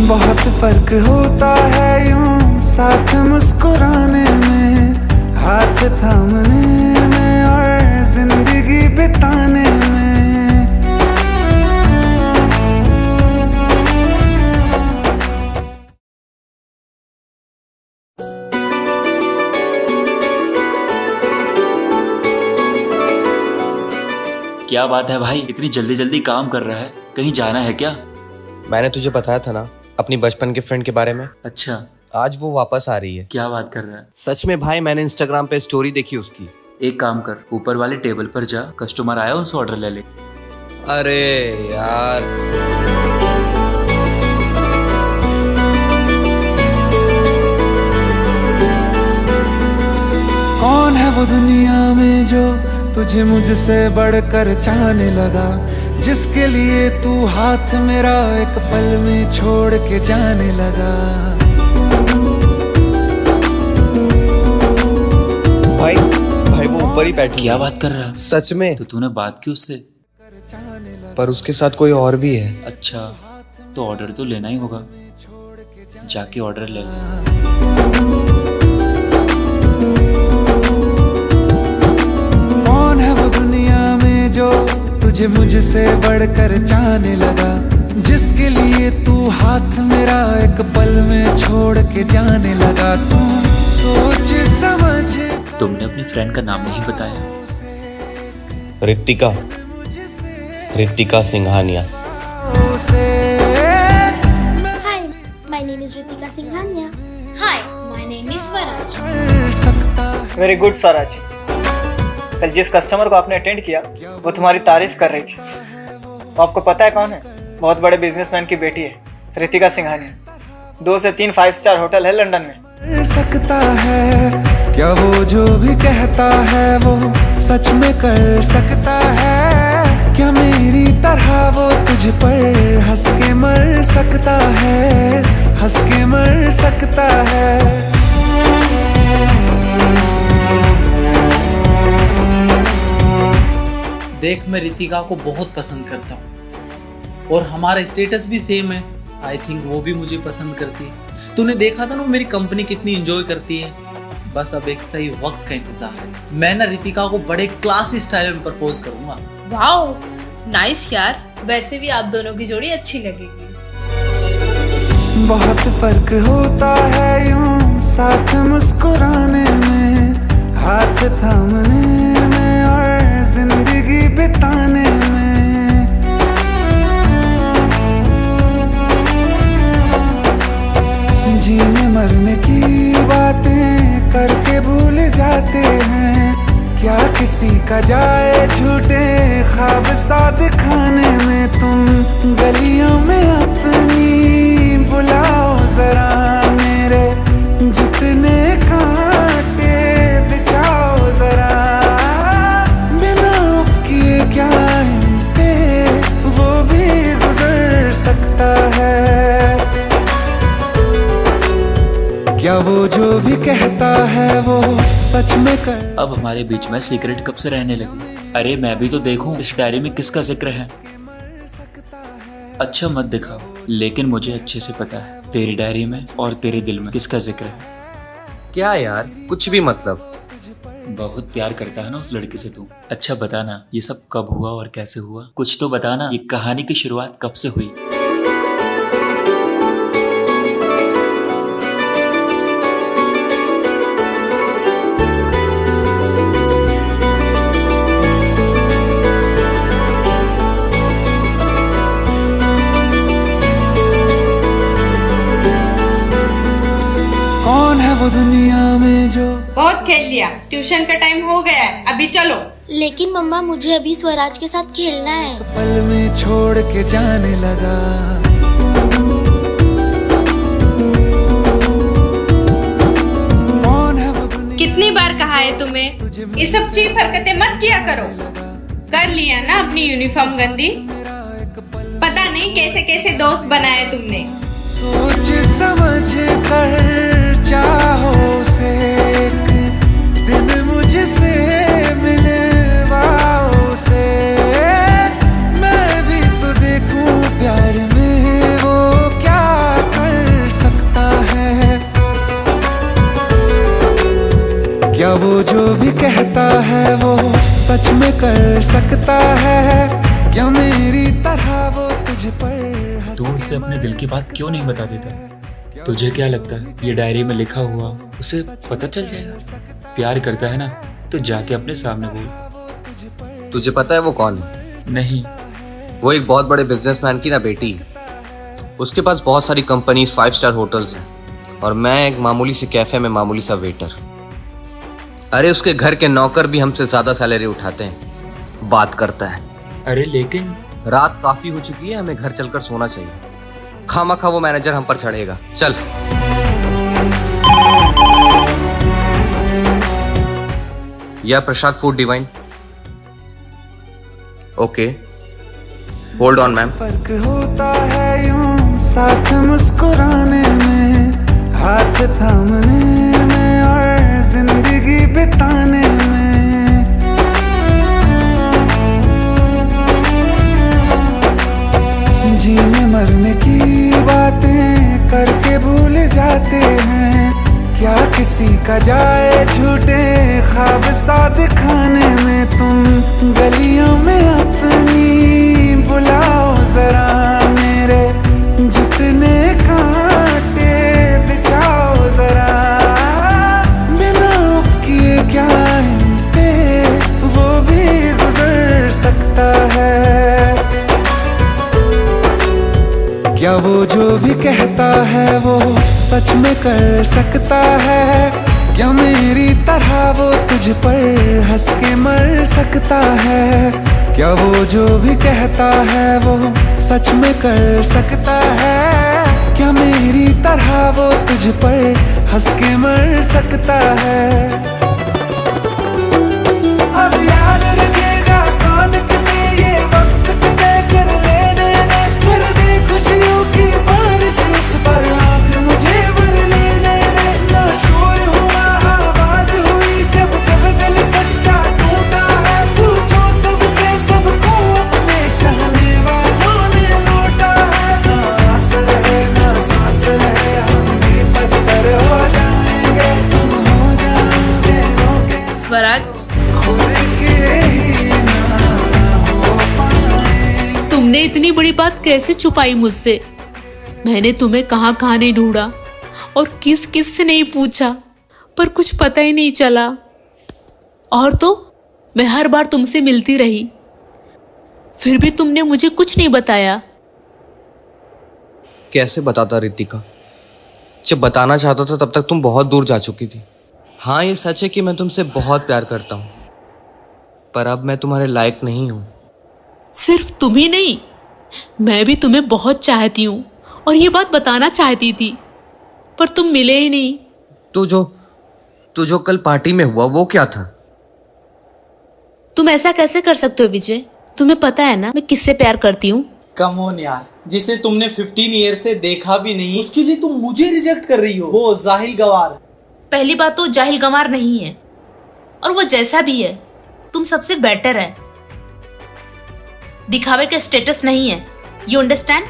बहुत फर्क होता है यूं साथ मुस्कुराने में, हाथ थामने में और जिंदगी बिताने में। क्या बात है भाई, इतनी जल्दी जल्दी काम कर रहा है, कहीं जाना है क्या? मैंने तुझे बताया था ना अपनी बचपन के फ्रेंड के बारे में। अच्छा, आज वो वापस आ रही है। क्या बात कर रहा है? सच में भाई, मैंने इंस्टाग्राम पे स्टोरी देखी उसकी। एक काम कर, ऊपर वाले टेबल पर जा, कस्टमर आया उनसे ऑर्डर ले ले। अरे यार, कौन है वो दुनिया में जो तुझे मुझसे बढ़कर चाहने लगा, जिसके लिए तू हाथ मेरा एक पल में छोड़ के जाने लगा। भाई भाई वो ऊपर ही बैठी। क्या बात कर रहा है? सच में? तो तूने बात की उससे? पर उसके साथ कोई और भी है। अच्छा, तो ऑर्डर तो लेना ही होगा, जाके ऑर्डर ले ले। कौन है वो दुनिया में जो तुझे मुझसे बढ़कर चाहने लगा, जिसके लिए तू हाथ मेरा एक पल में छोड़ के जाने लगा। तू सोच समझ। तुमने अपनी फ्रेंड का नाम नहीं बताया। Ritika Singhania. Hi, my name is Ritika Singhania. Hi, my name is Swaraj. Very good Swaraj. कल जिस कस्टमर को आपने अटेंड किया वो तुम्हारी तारीफ कर रही थी। वो आपको पता है कौन है? बहुत बड़े बिजनेसमैन की बेटी है, रितिका सिंघानिया। 2 से 3 5 स्टार होटल है लंदन में। सकता है क्या वो जो भी कहता है वो सच में कर सकता है? क्या मेरी तरह वो तुझ पर हंस के मर सकता है, हंस के मर सकता है? देख, मैं रितिका को बहुत पसंद करता हूँ और हमारा स्टेटस भी सेम है। आई थिंक वो भी मुझे पसंद करती है। तूने देखा था ना मेरी कंपनी कितनी एंजॉय करती है। बस अब एक सही वक्त का इंतजार है। मैं ना रितिका को बड़े क्लासी स्टाइल में प्रपोज करूंगा। वाओ, नाइस यार। वैसे भी आप दोनों की जोड़ी अच्छी लगेगी। बहुत फर्क होता है यूं साथ मुस्कुराने में, हाथ थामने में और जिंदगी बिताने में। जीने मरने की बातें करके भूल जाते हैं, क्या किसी का जाए झूठे ख्वाब सा दिखाने में। तुम गलियों में अपनी बुलाओ जरा, मेरे जितने कांटे बिछाओ जरा। बिना उफ किए क्या इन पे वो भी गुजर सकता है? क्या वो जो भी कहता है वो सच में कर? अब हमारे बीच में सीक्रेट कब से रहने लगी? अरे मैं भी तो देखूं इस डायरी में किसका जिक्र है। अच्छा मत दिखाओ, लेकिन मुझे अच्छे से पता है तेरी डायरी में और तेरे दिल में किसका जिक्र है। क्या यार, कुछ भी मतलब। बहुत प्यार करता है ना उस लड़की से तू। अच्छा बता ना, ये सब कब हुआ और कैसे हुआ? कुछ तो बता ना, ये कहानी की शुरुआत कब से हुई? कौन है वो दुनिया में जो। बहुत खेल लिया, ट्यूशन का टाइम हो गया है, अभी चलो। लेकिन मम्मा, मुझे अभी स्वराज के साथ खेलना है। पल में छोड़ के जाने लगा। कौन है वो दुनिया। कितनी बार कहा है तुम्हें, ये सब चीप हरकतें मत किया करो। कर लिया ना अपनी यूनिफॉर्म गंदी। पता नहीं कैसे कैसे दोस्त बनाए तुमने। सोच समझ कर चाहो से एक दिन मुझसे मिलवाओ से, मैं भी तो देखूं प्यार में वो क्या भी कहता है वो सच में कर सकता है, क्या मेरी तरह वो तुझ पर तू उससे अपने दिल की बात क्यों नहीं बता देता? तुझे क्या लगता है ये डायरी में लिखा हुआ उसे पता चल जाएगा? प्यार करता है ना तो जाके अपने सामने बोल। तुझे पता है वो कौन है? नहीं। वो एक बहुत बड़े बिजनेसमैन की ना बेटी है। उसके पास बहुत सारी कंपनीज, 5 स्टार होटल्स हैं और मैं एक मामूली से कैफे में मामूली सा वेटर। अरे उसके घर के नौकर भी हमसे ज्यादा सैलरी उठाते हैं। बात करता है। अरे लेकिन रात काफी हो चुकी है, हमें घर चलकर सोना चाहिए। खामखा वो मैनेजर हम पर चढ़ेगा। चल। या prasad food divine. Okay, hold on ma'am. फर्क होता है यूं साथ मुस्कुराने में, हाथ थामने में और जिंदगी बिताने में। जीने मरने की बातें करके भूल जाते हैं, क्या किसी का जाए झूठे ख्वाब सा दिखाने में। तुम गलियों में अपनी बुलाओ जरा मेरे, जितने कांटे बिछाओ जरा। बिना उफ किए क्या इन पे वो भी गुजर सकता है, क्या वो जो भी कहता है वो सच में कर सकता है, क्या मेरी तरह वो तुझ पर हंस के मर सकता है। क्या वो जो भी कहता है वो सच में कर सकता है, क्या मेरी तरह वो तुझ पर हंस के मर सकता है। अब याद रखेगा कौन किसे ये वक्त तय कर लेने दे, कर दे खुशियों की बारिश इस पर आँख मुझे भर लेने दे। ना शोर हुआ आवाज हुई जब जब दिल सच्चा टूटा है, पूछो सबसे सबको अपने कहने वालों ने लौटा है। ना आस रहे ना सांस रहे, हम भी पत्थर हो जाएंगे, तुम हो जाओगे रोके स्वराज, खुद के ही ना हो पाए। तुमने इतनी बड़ी बात कैसे छुपाई मुझसे? मैंने तुम्हें कहाँ कहाँ नहीं ढूंढा और किस किस से नहीं पूछा, पर कुछ पता ही नहीं चला। और तो मैं हर बार तुमसे मिलती रही, फिर भी तुमने मुझे कुछ नहीं बताया। कैसे बताता रितिका? जब बताना चाहता था तब तक तुम बहुत दूर जा चुकी थी। हाँ, ये सच है कि मैं तुमसे बहुत प्यार करता हूँ, पर अब मैं तुम्हारे लायक नहीं हूँ। सिर्फ तुम ही नहीं, मैं भी तुम्हें बहुत चाहती हूँ और ये बात बताना चाहती थी, पर तुम मिले ही नहीं। तो जो कल पार्टी में हुआ वो क्या था? तुम ऐसा कैसे कर सकते हो विजय? तुम्हें पता है ना मैं किससे प्यार करती हूँ। कम ऑन यार, जिसे तुमने 15 ईयर से देखा भी नहीं, उसके लिए तुम मुझे रिजेक्ट कर रही हो। वो जाहिल गवार। पहली बात तो जाहिल गंवार नहीं है, और वो जैसा भी है तुम सबसे बेटर है। दिखावे का स्टेटस नहीं है, यू अंडरस्टैंड?